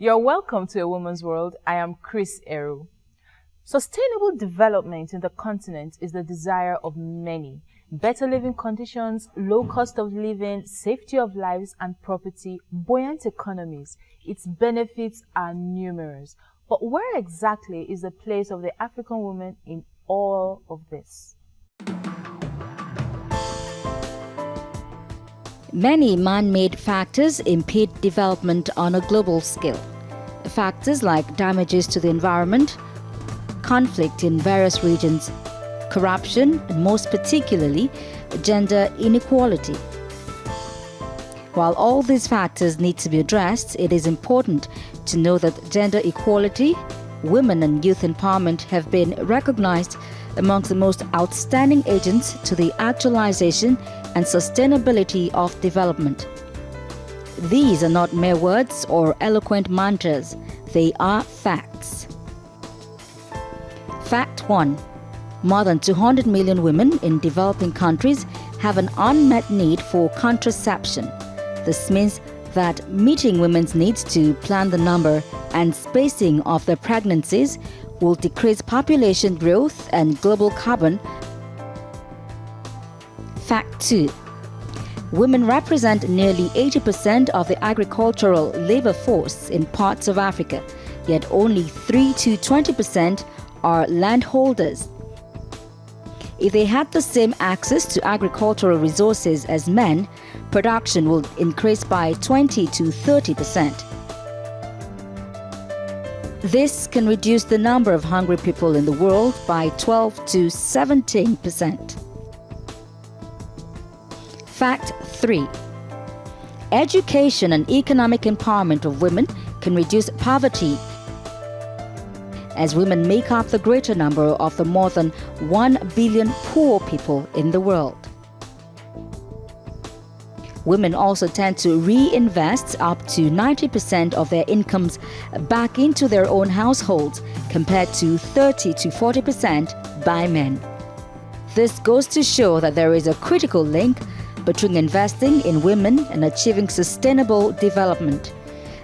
You're welcome to A Woman's World. I am Chris Eru. Sustainable development in the continent is the desire of many. Better living conditions, low cost of living, safety of lives and property, buoyant economies. Its benefits are numerous. But where exactly is the place of the African woman in all of this? Many man-made factors impede development on a global scale. Factors like damages to the environment, conflict in various regions, corruption, and most particularly, gender inequality. While all these factors need to be addressed, it is important to know that gender equality, women and youth empowerment have been recognized amongst the most outstanding agents to the actualization and sustainability of development. These are not mere words or eloquent mantras, they are facts. Fact 1. More than 200 million women in developing countries have an unmet need for contraception. This means that meeting women's needs to plan the number and spacing of their pregnancies will decrease population growth and global carbon. Fact 2. Women represent nearly 80% of the agricultural labor force in parts of Africa, yet only 3 to 20% are landholders. If they had the same access to agricultural resources as men, production will increase by 20 to 30%. This can reduce the number of hungry people in the world by 12 to 17%. Fact 3. Education and economic empowerment of women can reduce poverty, as women make up the greater number of the more than 1 billion poor people in the world. Women also tend to reinvest up to 90% of their incomes back into their own households, compared to 30 to 40% by men. This goes to show that there is a critical link between investing in women and achieving sustainable development,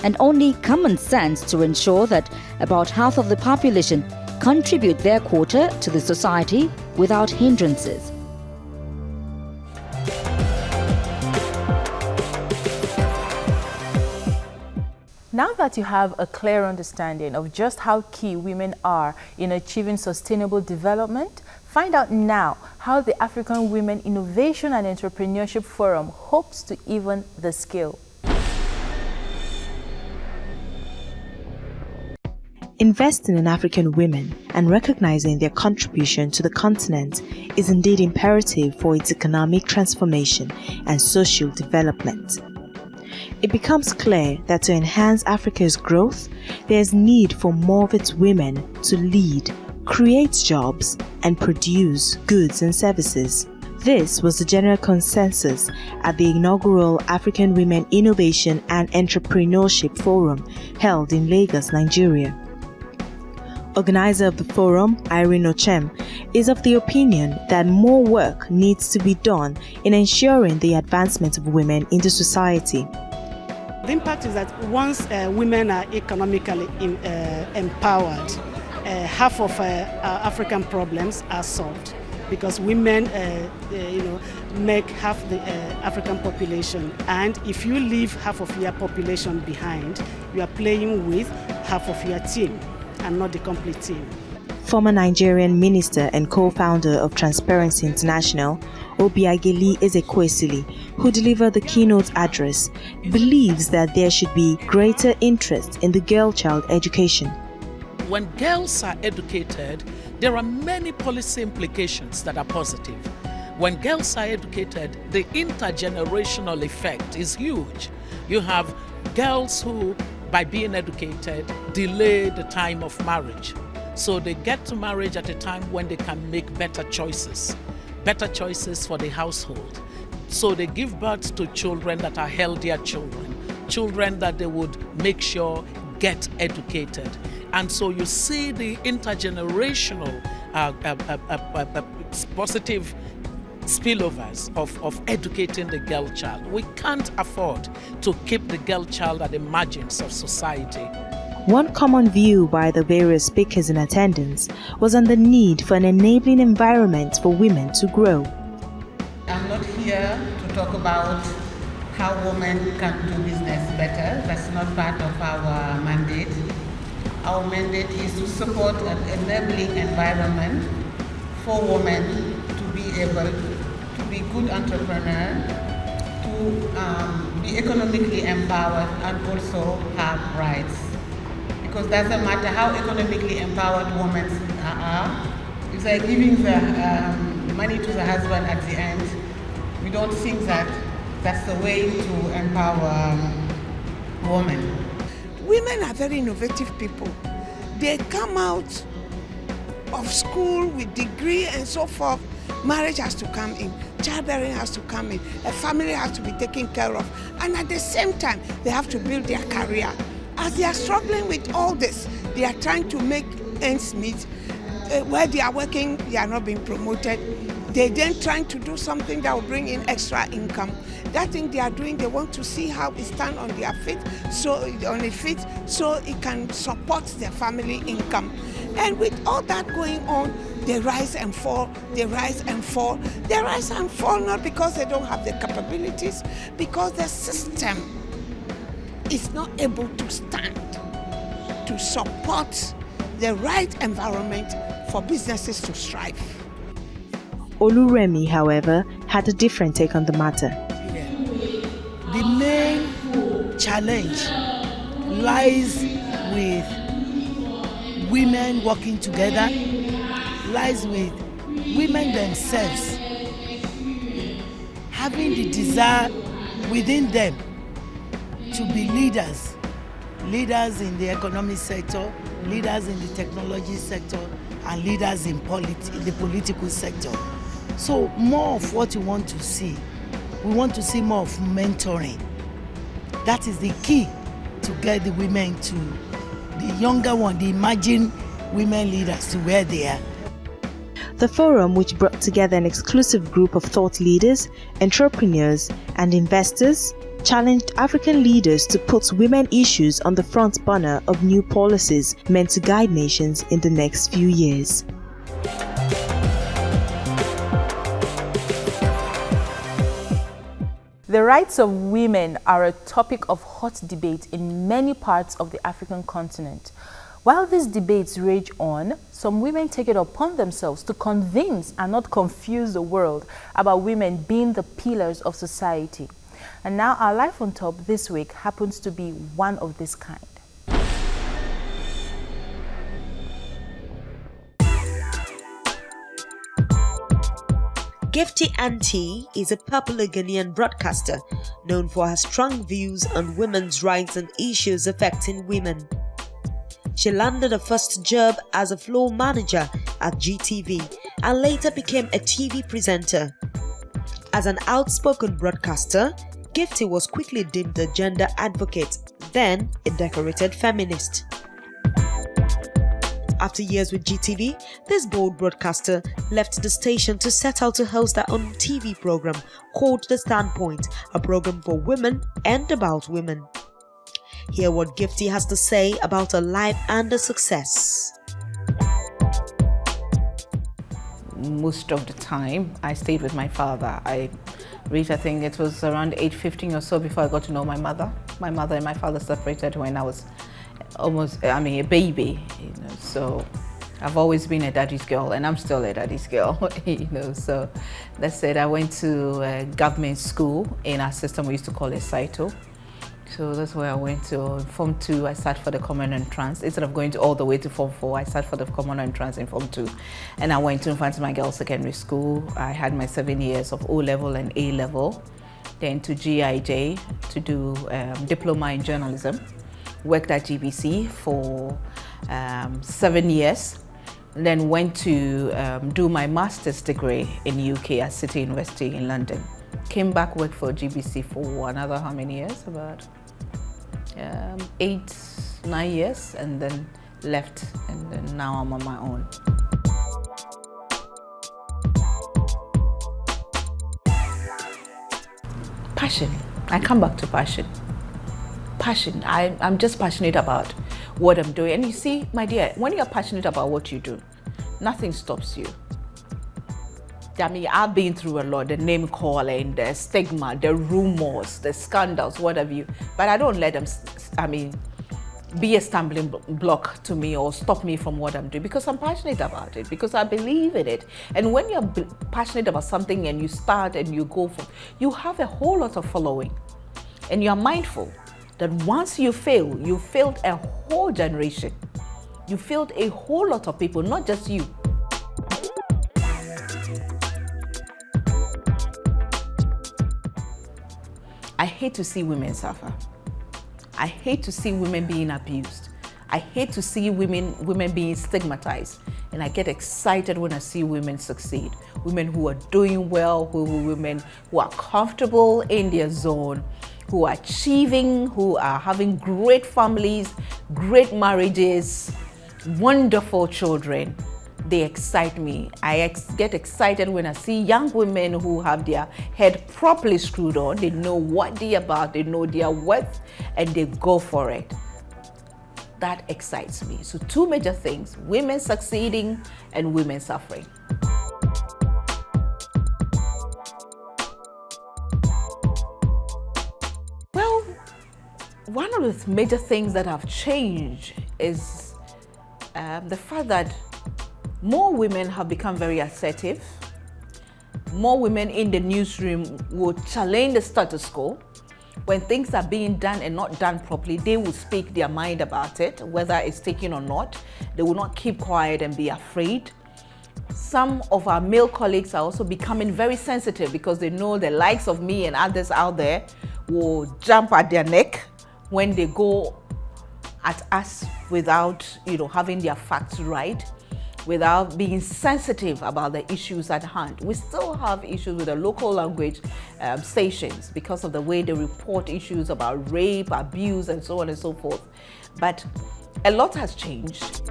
and only common sense to ensure that about half of the population contribute their quota to the society without hindrances. Now that you have a clear understanding of just how key women are in achieving sustainable development, find out now how the African Women Innovation and Entrepreneurship Forum hopes to even the scale. Investing in African women and recognizing their contribution to the continent is indeed imperative for its economic transformation and social development. It becomes clear that to enhance Africa's growth, there is need for more of its women to lead, create jobs, and produce goods and services. This was the general consensus at the inaugural African Women Innovation and Entrepreneurship Forum held in Lagos, Nigeria. Organizer of the forum, Irene Ochem, is of the opinion that more work needs to be done in ensuring the advancement of women in the society. The impact is that once women are economically empowered, half of African problems are solved, because women make half the African population, and if you leave half of your population behind, you are playing with half of your team and not the complete team. Former Nigerian minister and co-founder of Transparency International, Obiageli Ezekwesili, who delivered the keynote address, believes that there should be greater interest in the girl-child education. When girls are educated, there are many policy implications that are positive. When girls are educated, the intergenerational effect is huge. You have girls who, by being educated, delay the time of marriage. So they get to marriage at a time when they can make better choices for the household. So they give birth to children that are healthier children that they would make sure get educated. And so you see the intergenerational positive spillovers of educating the girl child. We can't afford to keep the girl child at the margins of society. One common view by the various speakers in attendance was on the need for an enabling environment for women to grow. I'm not here to talk about how women can do business better. That's not part of our mandate. Our mandate is to support an enabling environment for women to be able to be good entrepreneurs, to be economically empowered and also have rights. Because it doesn't matter how economically empowered women are, if they're giving the money to the husband at the end, we don't think that that's the way to empower women. Women are very innovative people. They come out of school with degree and so forth. Marriage has to come in, childbearing has to come in, a family has to be taken care of, and at the same time, they have to build their career. As they are struggling with all this, they are trying to make ends meet. Where they are working, they are not being promoted. They then trying to do something that will bring in extra income. That thing they are doing, they want to see how it stands on their feet, so it can support their family income. And with all that going on, they rise and fall, they rise and fall. They rise and fall not because they don't have the capabilities, because the system is not able to stand to support the right environment for businesses to strive. Oluremi, however, had a different take on the matter. The main challenge lies with women working together, lies with women themselves having the desire within them to be leaders in the economic sector, leaders in the technology sector, and leaders in the political sector. So more of what we want to see more of mentoring. That is the key to get the women to the younger one, the emerging women leaders to where they are. The forum, which brought together an exclusive group of thought leaders, entrepreneurs, and investors, challenged African leaders to put women issues on the front burner of new policies meant to guide nations in the next few years. The rights of women are a topic of hot debate in many parts of the African continent. While these debates rage on, some women take it upon themselves to convince and not confuse the world about women being the pillars of society. And now our Life on Top this week happens to be one of this kind. Gifty Auntie is a popular Ghanaian broadcaster known for her strong views on women's rights and issues affecting women. She landed her first job as a floor manager at GTV and later became a TV presenter. As an outspoken broadcaster, Gifty was quickly deemed a gender advocate, then a decorated feminist. After years with GTV, this bold broadcaster left the station to set out to host her own TV program called The Standpoint, a program for women and about women. Hear what Gifty has to say about her life and her success. Most of the time, I stayed with my father. I think it was around age 15 or so before I got to know my mother. My mother and my father separated when I was a baby, so I've always been a daddy's girl, and I'm still a daddy's girl, so that's it. I went to a government school in our system. We used to call it Saito. So that's where I went to. Form 2, I sat for the common entrance. Instead of going all the way to Form 4, I sat for the common entrance in Form 2. And I went to Infantine Girls Secondary School. I had my 7 years of O-level and A-level. Then to GIJ to do diploma in journalism. Worked at GBC for 7 years. Then went to do my master's degree in UK at City University in London. Came back, worked for GBC for another how many years? About 8-9 years, and then left, and then now I'm on my own. Passion. I come back to passion. I'm just passionate about what I'm doing. And you see, my dear, when you're passionate about what you do, nothing stops you. I mean, I've been through a lot, the name calling, the stigma, the rumors, the scandals, what have you. But I don't let them, be a stumbling block to me or stop me from what I'm doing, because I'm passionate about it, because I believe in it. And when you're passionate about something and you start and you go for, you have a whole lot of following. And you're mindful that once you fail, you failed a whole generation. You failed a whole lot of people, not just you. I hate to see women suffer. I hate to see women being abused. I hate to see women being stigmatized. And I get excited when I see women succeed. Women who are doing well, women who are comfortable in their zone, who are achieving, who are having great families, great marriages, wonderful children. They excite me. I get excited when I see young women who have their head properly screwed on. They know what they're about, they know their worth, and they go for it. That excites me. So 2 major things: women succeeding and women suffering. Well, one of the major things that have changed is the fact that more women have become very assertive. More women in the newsroom will challenge the status quo. When things are being done and not done properly, they will speak their mind about it, whether it's taken or not. They will not keep quiet and be afraid. Some of our male colleagues are also becoming very sensitive because they know the likes of me and others out there will jump at their neck when they go at us without, having their facts right, without being sensitive about the issues at hand. We still have issues with the local language stations because of the way they report issues about rape, abuse, and so on and so forth. But a lot has changed.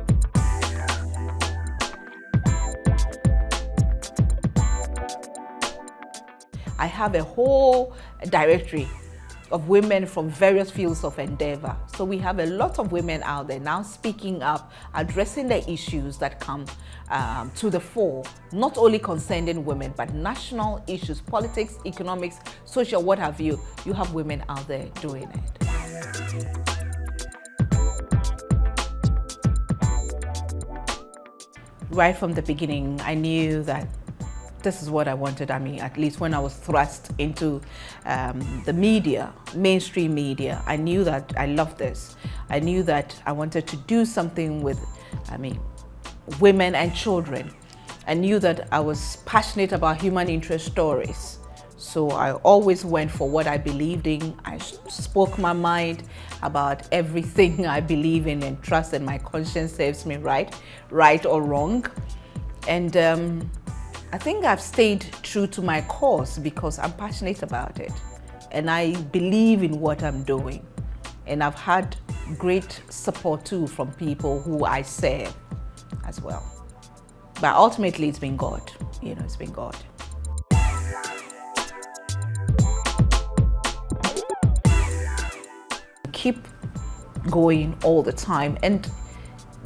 I have a whole directory of women from various fields of endeavor. So we have a lot of women out there now speaking up, addressing the issues that come to the fore, not only concerning women, but national issues, politics, economics, social, what have you. You have women out there doing it. Right from the beginning, I knew that this is what I wanted. At least when I was thrust into the media, mainstream media, I knew that I loved this. I knew that I wanted to do something with, women and children. I knew that I was passionate about human interest stories. So I always went for what I believed in. I spoke my mind about everything I believe in and trust, and my conscience serves me right or wrong. And I think I've stayed true to my cause because I'm passionate about it and I believe in what I'm doing. And I've had great support too from people who I serve as well. But ultimately it's been God, it's been God. Keep going all the time, and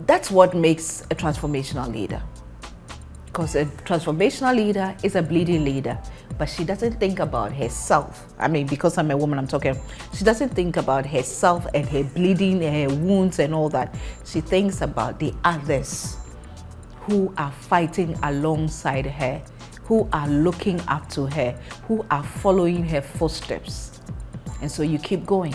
that's what makes a transformational leader. Because a transformational leader is a bleeding leader, but she doesn't think about herself. Because I'm a woman, I'm talking, she doesn't think about herself and her bleeding, her wounds and all that. She thinks about the others who are fighting alongside her, who are looking up to her, who are following her footsteps. And so you keep going.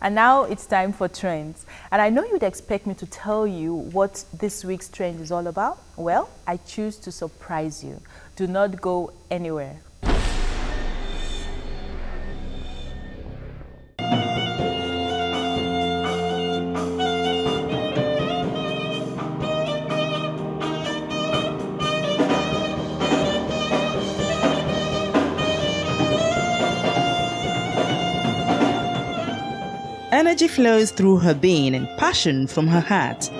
And now it's time for trends. And I know you'd expect me to tell you what this week's trend is all about. Well, I choose to surprise you. Do not go anywhere. Energy flows through her being and passion from her heart.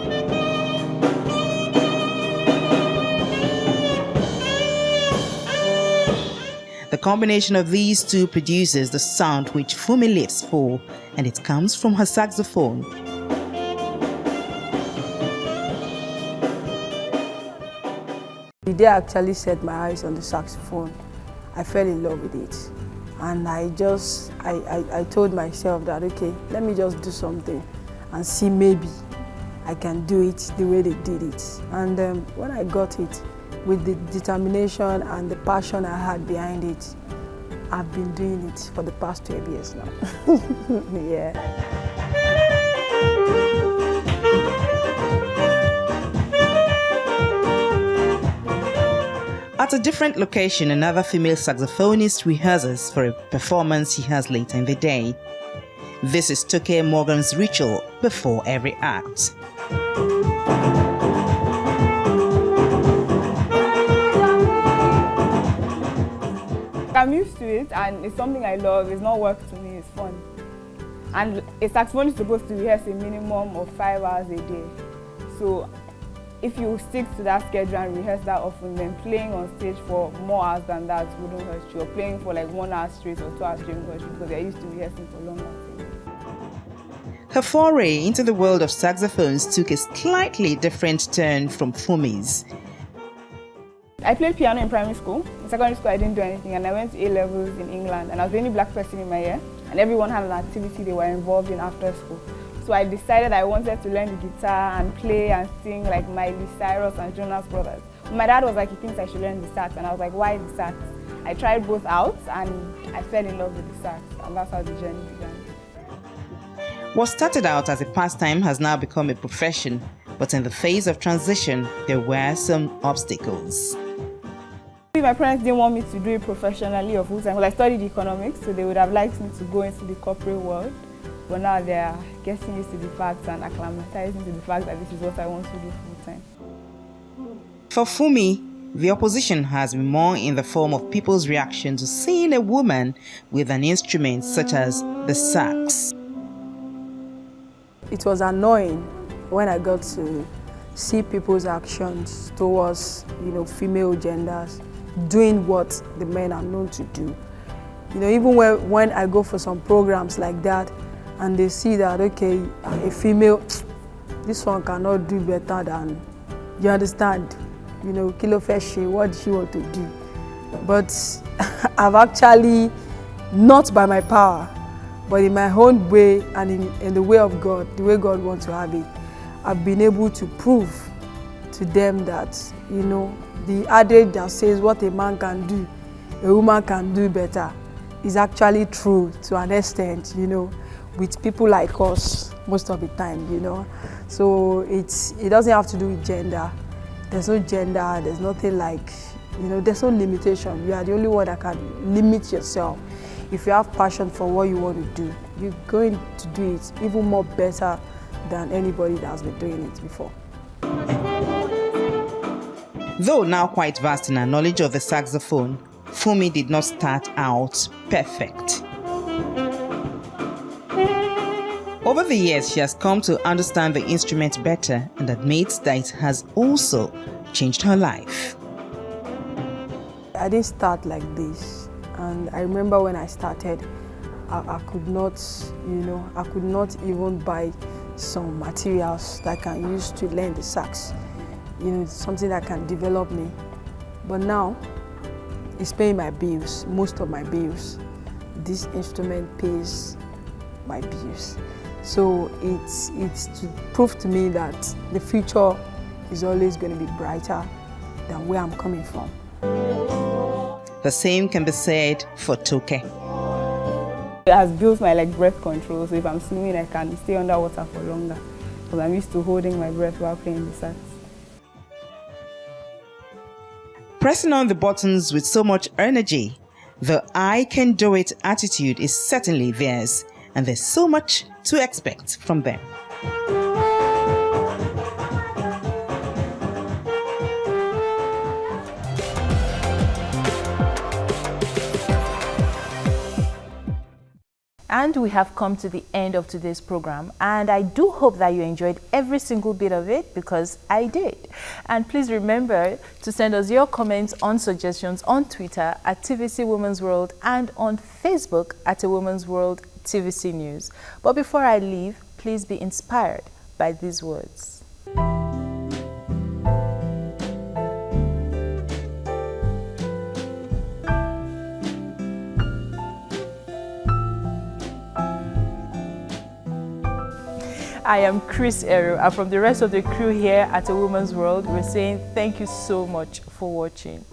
The combination of these two produces the sound which Fumi lives for, and it comes from her saxophone. The day I actually set my eyes on the saxophone, I fell in love with it. And I told myself that, okay, let me just do something and see maybe I can do it the way they did it. And when I got it, with the determination and the passion I had behind it, I've been doing it for the past 12 years now. Yeah. At a different location, another female saxophonist rehearses for a performance she has later in the day. This is Toke Morgan's ritual before every act. I'm used to it, and it's something I love. It's not work to me, it's fun. And a saxophone is supposed to rehearse a minimum of 5 hours a day. So if you stick to that schedule and rehearse that often, then playing on stage for more hours than that wouldn't hurt you. Or playing for like 1 hour straight or 2 hours straight wouldn't hurt you, because they're used to rehearsing for longer. Her foray into the world of saxophones took a slightly different turn from Fumi's. I played piano in primary school. In secondary school, I didn't do anything, and I went to A-levels in England, and I was the only black person in my year, and everyone had an activity they were involved in after school. So I decided I wanted to learn the guitar and play and sing like Miley Cyrus and Jonas Brothers. My dad was like, he thinks I should learn the sax, and I was like, why the sax? I tried both out, and I fell in love with the sax, and that's how the journey began. What started out as a pastime has now become a profession, but in the phase of transition, there were some obstacles. My parents didn't want me to do it professionally or full-time, because I studied economics, so they would have liked me to go into the corporate world. But now they are getting used to the fact and acclimatizing to the fact that this is what I want to do full-time. For Fumi, the opposition has been more in the form of people's reaction to seeing a woman with an instrument such as the sax. It was annoying when I got to see people's actions towards, female genders doing what the men are known to do. Even when I go for some programs like that, and they see that, okay, a female, this one cannot do better than, you understand, Kilo Feshi, what does she want to do? But I've actually, not by my power, but in my own way and in the way of God, the way God wants to have it, I've been able to prove to them that, the adage that says what a man can do, a woman can do better, is actually true to an extent, with people like us most of the time, So it doesn't have to do with gender. There's no gender, there's nothing like, there's no limitation. You are the only one that can limit yourself. If you have passion for what you want to do, you're going to do it even more better than anybody that has been doing it before. Though now quite vast in her knowledge of the saxophone, Fumi did not start out perfect. Over the years, she has come to understand the instrument better and admits that it has also changed her life. I didn't start like this, and I remember when I started, I could not, I could not even buy some materials that I can use to learn the sax. Something that can develop me. But now, it's paying my bills, most of my bills. This instrument pays my bills. So it's to prove to me that the future is always going to be brighter than where I'm coming from. The same can be said for Toke. It has built my breath control, so if I'm swimming, I can stay underwater for longer, because I'm used to holding my breath while playing the sax. Pressing on the buttons with so much energy, the I can do it attitude is certainly theirs, and there's so much to expect from them. And we have come to the end of today's program, and I do hope that you enjoyed every single bit of it, because I did. And please remember to send us your comments on suggestions on Twitter at TVC Women's World and on Facebook at A Women's World TVC News. But before I leave, please be inspired by these words. I am Chris Eru, and from the rest of the crew here at A Woman's World, we're saying thank you so much for watching.